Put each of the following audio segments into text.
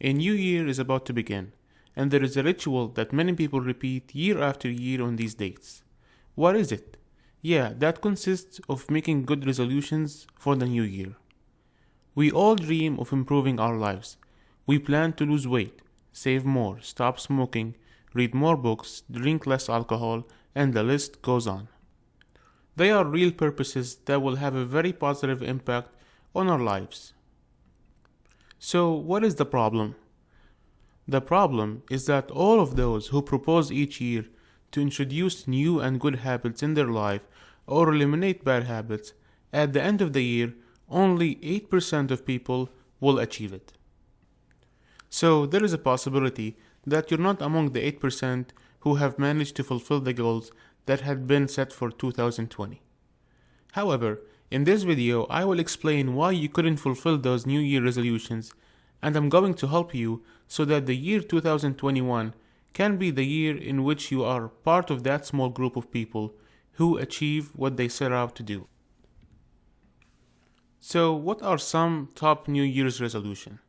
A new year is about to begin, and there is a ritual that many people repeat year after year on these dates. What is it? Yeah, that consists of making good resolutions for the new year. We all dream of improving our lives. We plan to lose weight, save more, stop smoking, read more books, drink less alcohol, and the list goes on. They are real purposes that will have a very positive impact on our lives. So, what is the problem? The problem is that all of those who propose each year to introduce new and good habits in their life or eliminate bad habits, at the end of the year, only 8% of people will achieve it. So, there is a possibility that you're not among the 8% who have managed to fulfill the goals that had been set for 2020. However, in this video, I will explain why you couldn't fulfill those New Year resolutions, and I'm going to help you so that the year 2021 can be the year in which you are part of that small group of people who achieve what they set out to do. So, what are some top New Year's resolutions?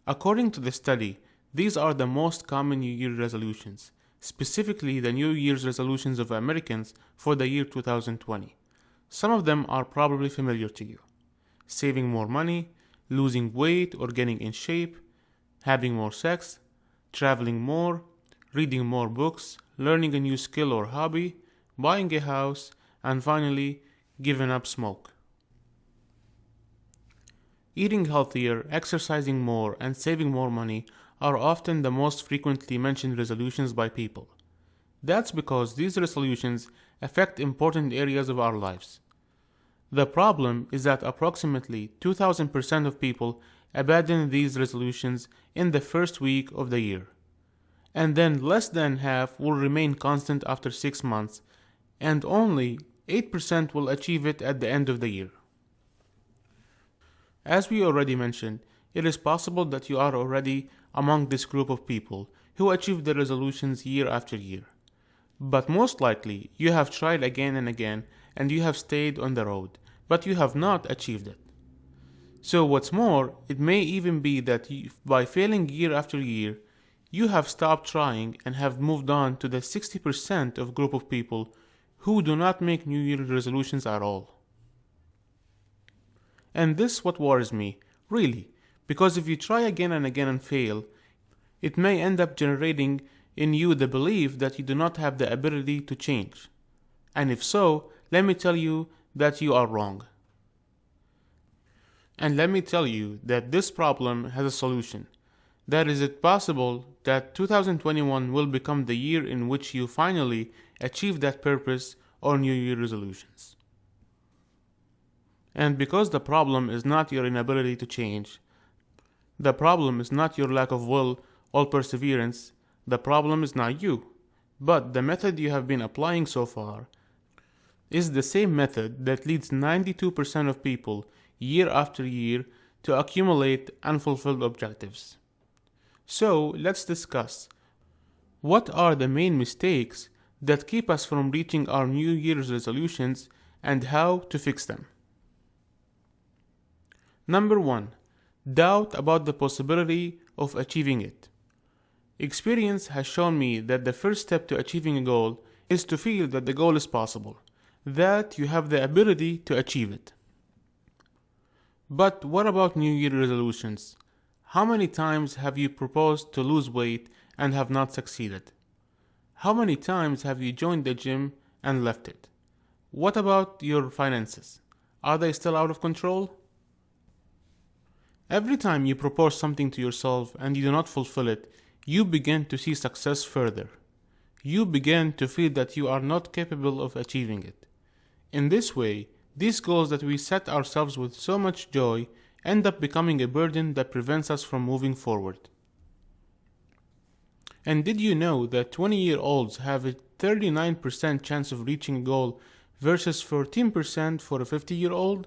According to the study, these are the most common New Year resolutions, specifically the New Year's resolutions of Americans for the year 2020. Some of them are probably familiar to you. Saving more money, losing weight or getting in shape, having more sex, traveling more, reading more books, learning a new skill or hobby, buying a house, and finally, giving up smoke. Eating healthier, exercising more, and saving more money are often the most frequently mentioned resolutions by people. That's because these resolutions affect important areas of our lives. The problem is that approximately 2000% of people abandon these resolutions in the first week of the year. And then less than half will remain constant after 6 months, and only 8% will achieve it at the end of the year. As we already mentioned, it is possible that you are already among this group of people who achieve the resolutions year after year. But most likely, you have tried again and again, and you have stayed on the road, but you have not achieved it. So what's more, it may even be that by failing year after year, you have stopped trying and have moved on to the 60% of group of people who do not make New Year resolutions at all. And this is what worries me, really, because if you try again and again and fail, it may end up generating in you the belief that you do not have the ability to change. And if so, let me tell you that you are wrong. And let me tell you that this problem has a solution. That is it possible that 2021 will become the year in which you finally achieve that purpose or New Year resolutions. And because the problem is not your inability to change, the problem is not your lack of will or perseverance, the problem is not you, but the method you have been applying so far is the same method that leads 92% of people year after year to accumulate unfulfilled objectives. So let's discuss what are the main mistakes that keep us from reaching our New Year's resolutions and how to fix them. Number 1. Doubt about the possibility of achieving it. Experience has shown me that the first step to achieving a goal is to feel that the goal is possible, that you have the ability to achieve it. But what about New Year resolutions? How many times have you proposed to lose weight and have not succeeded? How many times have you joined the gym and left it? What about your finances? Are they still out of control? Every time you propose something to yourself and you do not fulfill it, you begin to see success further. You begin to feel that you are not capable of achieving it. In this way, these goals that we set ourselves with so much joy end up becoming a burden that prevents us from moving forward. And did you know that 20-year-olds have a 39% chance of reaching a goal versus 14% for a 50-year-old?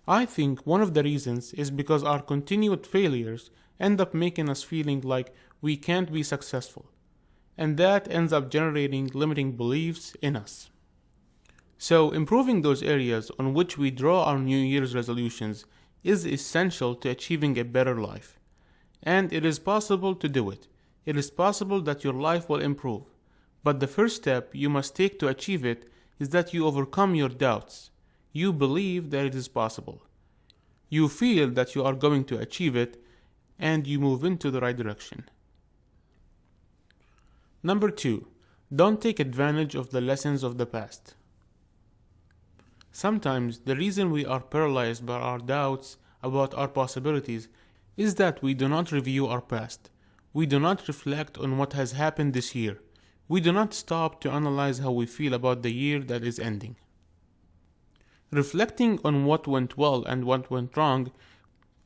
I think one of the reasons is because our continued failures end up making us feeling like we can't be successful, and that ends up generating limiting beliefs in us. So improving those areas on which we draw our New Year's resolutions is essential to achieving a better life. And it is possible to do it. It is possible that your life will improve. But the first step you must take to achieve it is that you overcome your doubts. You believe that it is possible. You feel that you are going to achieve it, and you move into the right direction. Number 2. Don't take advantage of the lessons of the past. Sometimes the reason we are paralyzed by our doubts about our possibilities is that we do not review our past. We do not reflect on what has happened this year. We do not stop to analyze how we feel about the year that is ending. Reflecting on what went well and what went wrong,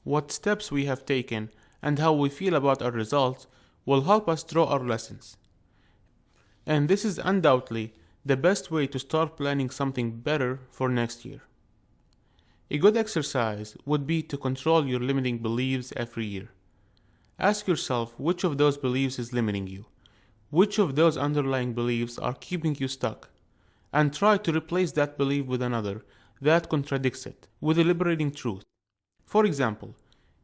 what steps we have taken, and how we feel about our results will help us draw our lessons. And this is undoubtedly the best way to start planning something better for next year. A good exercise would be to control your limiting beliefs every year. Ask yourself which of those beliefs is limiting you, which of those underlying beliefs are keeping you stuck, and try to replace that belief with another that contradicts it, with a liberating truth. For example,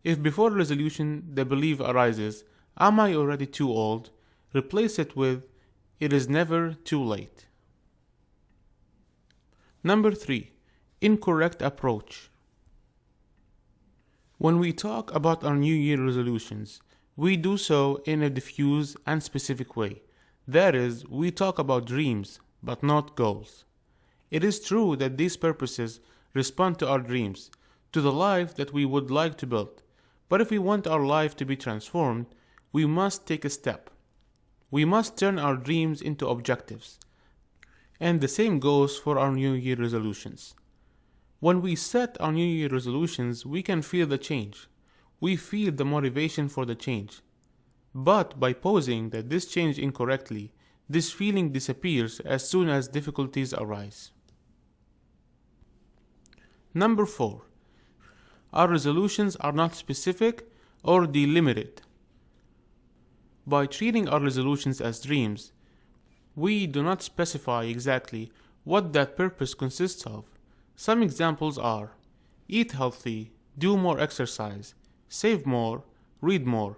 if before resolution the belief arises, "Am I already too old?" replace it with, "It is never too late." Number 3. Incorrect approach. When we talk about our New Year resolutions, we do so in a diffuse and specific way. That is, we talk about dreams, but not goals. It is true that these purposes respond to our dreams, to the life that we would like to build. But if we want our life to be transformed, we must take a step. We must turn our dreams into objectives. And the same goes for our New Year resolutions. When we set our New Year resolutions, we can feel the change. We feel the motivation for the change. But by posing that this change incorrectly, this feeling disappears as soon as difficulties arise. Number 4. Our resolutions are not specific or delimited. By treating our resolutions as dreams, we do not specify exactly what that purpose consists of. Some examples are: eat healthy, do more exercise, save more, read more.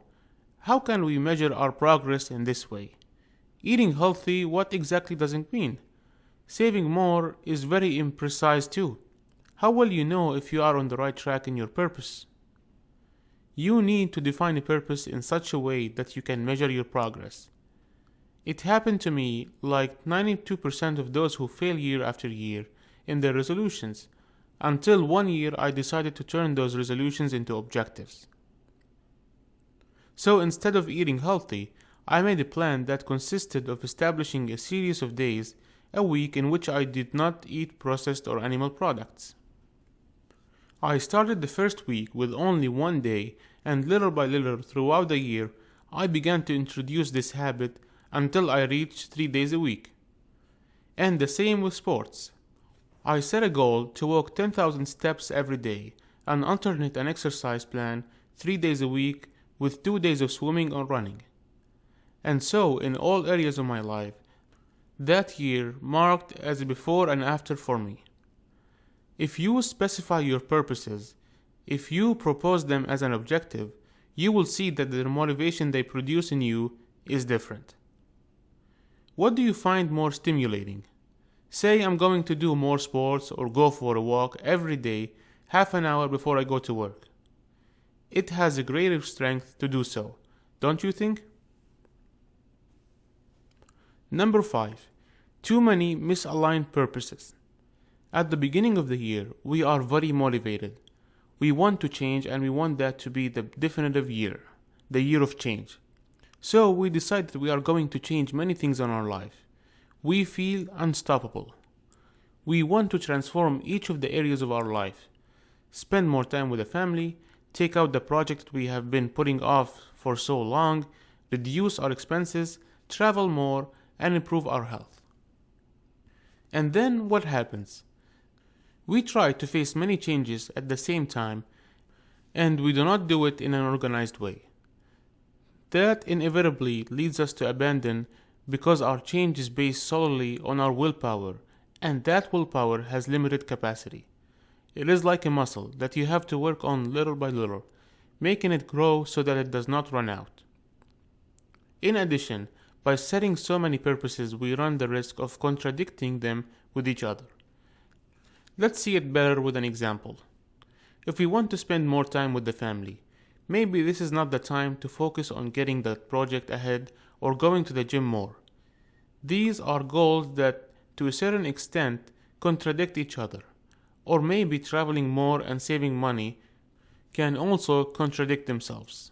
How can we measure our progress in this way? Eating healthy, what exactly does it mean? Saving more is very imprecise too. How will you know if you are on the right track in your purpose? You need to define a purpose in such a way that you can measure your progress. It happened to me like 92% of those who fail year after year in their resolutions, until one year I decided to turn those resolutions into objectives. So instead of eating healthy, I made a plan that consisted of establishing a series of days a week in which I did not eat processed or animal products. I started the first week with only one day, and little by little throughout the year, I began to introduce this habit until I reached 3 days a week. And the same with sports. I set a goal to walk 10,000 steps every day and alternate an exercise plan 3 days a week with 2 days of swimming or running. And so, in all areas of my life, that year marked as a before and after for me. If you specify your purposes, if you propose them as an objective, you will see that the motivation they produce in you is different. What do you find more stimulating? Say I'm going to do more sports or go for a walk every day, half an hour before I go to work. It has a greater strength to do so, don't you think? Number 5. Too many misaligned purposes. At the beginning of the year, we are very motivated. We want to change, and we want that to be the definitive year, the year of change. So we decide that we are going to change many things in our life. We feel unstoppable. We want to transform each of the areas of our life. Spend more time with the family, take out the project we have been putting off for so long, reduce our expenses, travel more, and improve our health. And then what happens? We try to face many changes at the same time, and we do not do it in an organized way. That inevitably leads us to abandon because our change is based solely on our willpower, and that willpower has limited capacity. It is like a muscle that you have to work on little by little, making it grow so that it does not run out. In addition, by setting so many purposes, we run the risk of contradicting them with each other. Let's see it better with an example. If we want to spend more time with the family, maybe this is not the time to focus on getting that project ahead or going to the gym more. These are goals that, to a certain extent, contradict each other. Or maybe traveling more and saving money can also contradict themselves.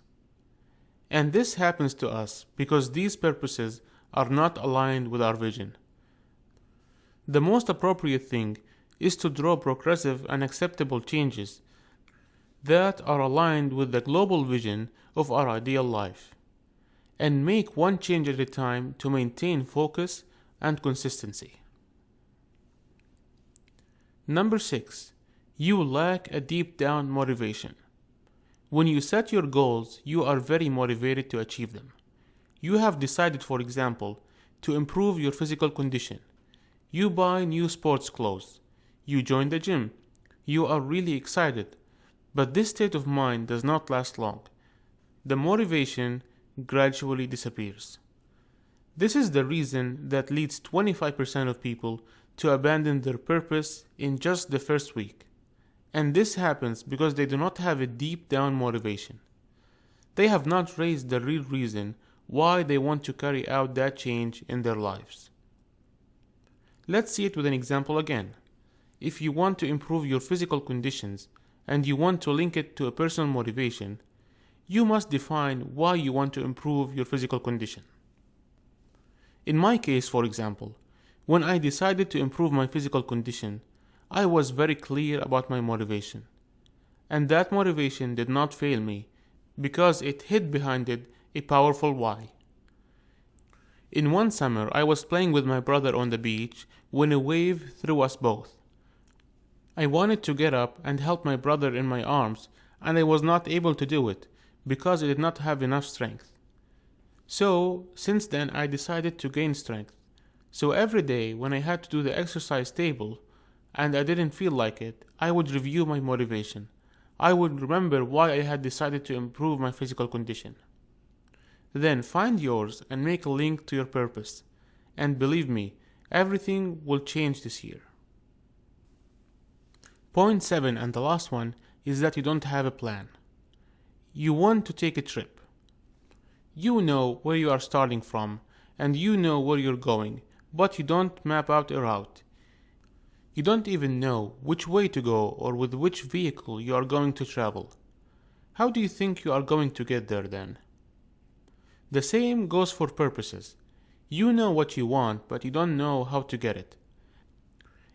And this happens to us because these purposes are not aligned with our vision. The most appropriate thing is to draw progressive and acceptable changes that are aligned with the global vision of our ideal life, and make one change at a time to maintain focus and consistency. Number 6. You lack a deep down motivation. When you set your goals, you are very motivated to achieve them. You have decided, for example, to improve your physical condition. You buy new sports clothes. You join the gym. You are really excited. But this state of mind does not last long. The motivation gradually disappears. This is the reason that leads 25% of people to abandon their purpose in just the first week. And this happens because they do not have a deep down motivation. They have not raised the real reason why they want to carry out that change in their lives. Let's see it with an example again. If you want to improve your physical conditions and you want to link it to a personal motivation, you must define why you want to improve your physical condition. In my case, for example, when I decided to improve my physical condition, I was very clear about my motivation. And that motivation did not fail me because it hid behind it a powerful why. In one summer, I was playing with my brother on the beach when a wave threw us both. I wanted to get up and help my brother in my arms, and I was not able to do it because I did not have enough strength. So, since then, I decided to gain strength. So every day when I had to do the exercise table and I didn't feel like it, I would review my motivation. I would remember why I had decided to improve my physical condition. Then find yours and make a link to your purpose. And believe me, everything will change this year. Point 7, and the last one, is that you don't have a plan. You want to take a trip. You know where you are starting from, and you know where you're going, but you don't map out a route. You don't even know which way to go or with which vehicle you are going to travel. How do you think you are going to get there then? The same goes for purposes. You know what you want, but you don't know how to get it.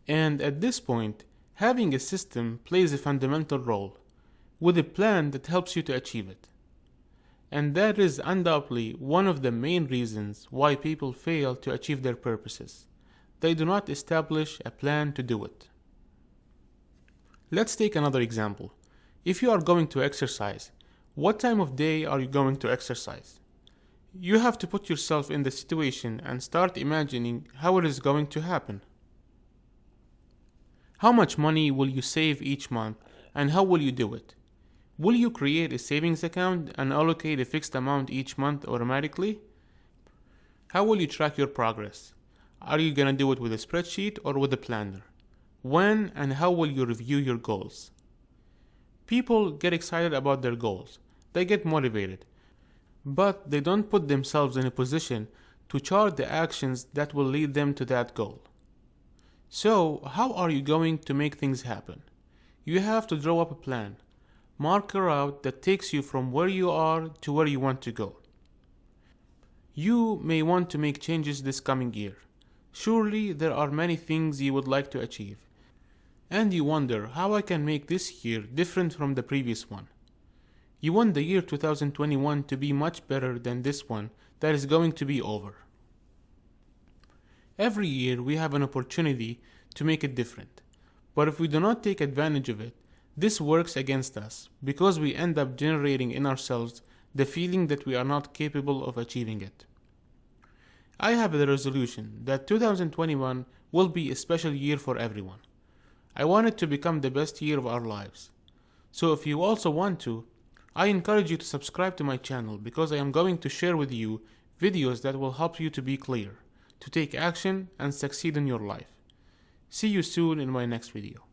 And at this point, having a system plays a fundamental role, with a plan that helps you to achieve it. And that is undoubtedly one of the main reasons why people fail to achieve their purposes. They do not establish a plan to do it. Let's take another example. If you are going to exercise, what time of day are you going to exercise? You have to put yourself in the situation and start imagining how it is going to happen. How much money will you save each month, and how will you do it? Will you create a savings account and allocate a fixed amount each month automatically? How will you track your progress? Are you going to do it with a spreadsheet or with a planner? When and how will you review your goals? People get excited about their goals. They get motivated. But they don't put themselves in a position to chart the actions that will lead them to that goal. So, how are you going to make things happen? You have to draw up a plan. Mark a route that takes you from where you are to where you want to go. You may want to make changes this coming year. Surely there are many things you would like to achieve. And you wonder how I can make this year different from the previous one. You want the year 2021 to be much better than this one that is going to be over. Every year we have an opportunity to make it different. But if we do not take advantage of it, this works against us because we end up generating in ourselves the feeling that we are not capable of achieving it. I have a resolution that 2021 will be a special year for everyone. I want it to become the best year of our lives. So if you also want to, I encourage you to subscribe to my channel because I am going to share with you videos that will help you to be clear, to take action and succeed in your life. See you soon in my next video.